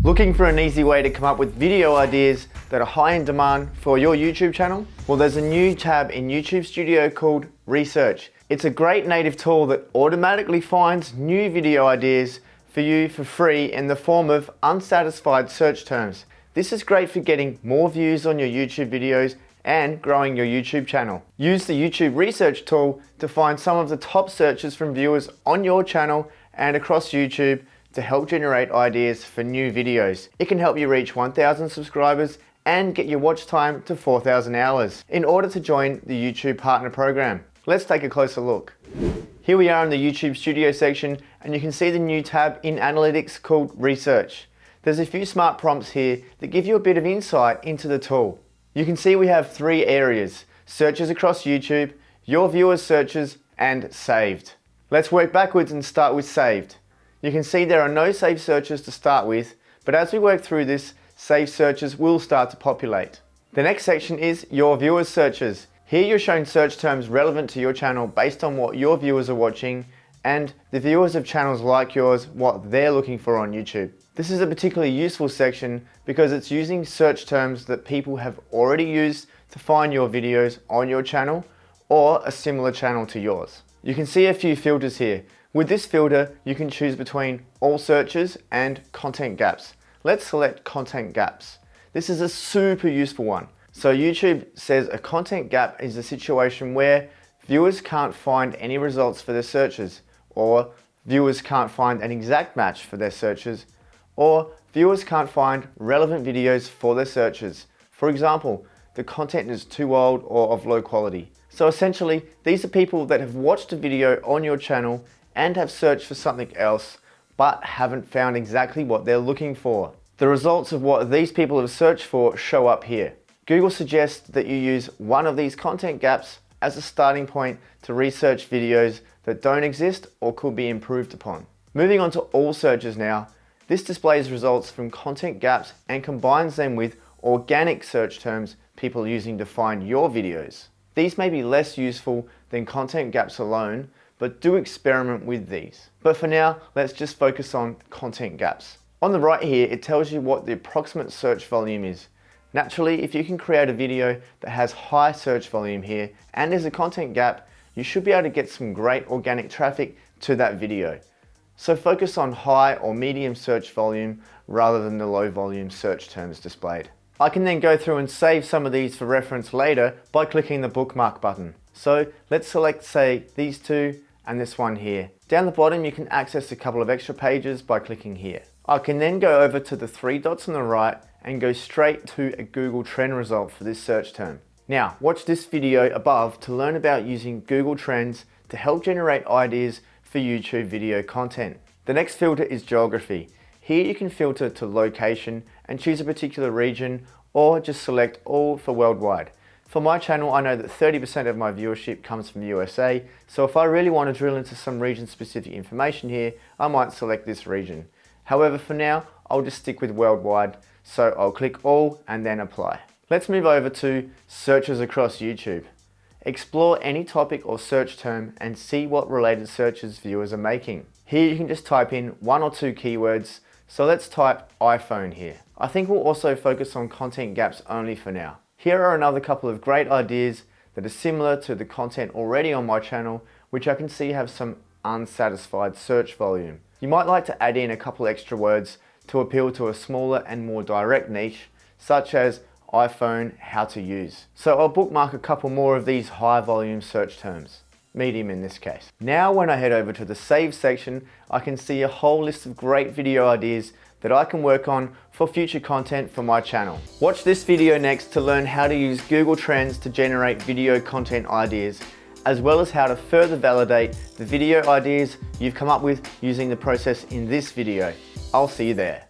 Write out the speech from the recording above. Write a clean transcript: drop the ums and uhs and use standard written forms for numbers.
Looking for an easy way to come up with video ideas that are high in demand for your YouTube channel? Well, there's a new tab in YouTube Studio called Research. It's a great native tool that automatically finds new video ideas for you for free in the form of unsatisfied search terms. This is great for getting more views on your YouTube videos and growing your YouTube channel. Use the YouTube Research tool to find some of the top searches from viewers on your channel and across YouTube to help generate ideas for new videos. It can help you reach 1,000 subscribers and get your watch time to 4,000 hours in order to join the YouTube Partner Program. Let's take a closer look. Here we are in the YouTube Studio section, and you can see the new tab in Analytics called Research. There's a few smart prompts here that give you a bit of insight into the tool. You can see we have 3 areas: searches across YouTube, your viewers' searches, and saved. Let's work backwards and start with saved. You can see there are no saved searches to start with, but as we work through this, saved searches will start to populate. The next section is your viewers' searches. Here you're shown search terms relevant to your channel based on what your viewers are watching and the viewers of channels like yours, what they're looking for on YouTube. This is a particularly useful section because it's using search terms that people have already used to find your videos on your channel or a similar channel to yours. You can see a few filters here. With this filter, you can choose between all searches and content gaps. Let's select content gaps. This is a super useful one. So YouTube says a content gap is a situation where viewers can't find any results for their searches, or viewers can't find an exact match for their searches, or viewers can't find relevant videos for their searches. For example, the content is too old or of low quality. So essentially, these are people that have watched a video on your channel and have searched for something else, but haven't found exactly what they're looking for. The results of what these people have searched for show up here. Google suggests that you use one of these content gaps as a starting point to research videos that don't exist or could be improved upon. Moving on to all searches now, this displays results from content gaps and combines them with organic search terms people are using to find your videos. These may be less useful than content gaps alone, but do experiment with these. But for now, let's just focus on content gaps. On the right here, it tells you what the approximate search volume is. Naturally, if you can create a video that has high search volume here and there's a content gap, you should be able to get some great organic traffic to that video. So focus on high or medium search volume rather than the low volume search terms displayed. I can then go through and save some of these for reference later by clicking the bookmark button. So let's select, say, these 2 and this one here. Down the bottom, you can access a couple of extra pages by clicking here. I can then go over to the 3 dots on the right and go straight to a Google Trend result for this search term. Now, watch this video above to learn about using Google Trends to help generate ideas for YouTube video content. The next filter is geography. Here you can filter to location and choose a particular region, or just select all for worldwide. For my channel, I know that 30% of my viewership comes from the USA, so if I really want to drill into some region-specific information here, I might select this region. However, for now, I'll just stick with worldwide, so I'll click all and then apply. Let's move over to searches across YouTube. Explore any topic or search term and see what related searches viewers are making. Here you can just type in 1 or 2 keywords, so let's type iPhone here. I think we'll also focus on content gaps only for now. Here are another couple of great ideas that are similar to the content already on my channel, which I can see have some unsatisfied search volume. You might like to add in a couple extra words to appeal to a smaller and more direct niche, such as iPhone how to use. So I'll bookmark a couple more of these high volume search terms, medium in this case. Now when I head over to the Save section, I can see a whole list of great video ideas that I can work on for future content for my channel. Watch this video next to learn how to use Google Trends to generate video content ideas, as well as how to further validate the video ideas you've come up with using the process in this video. I'll see you there.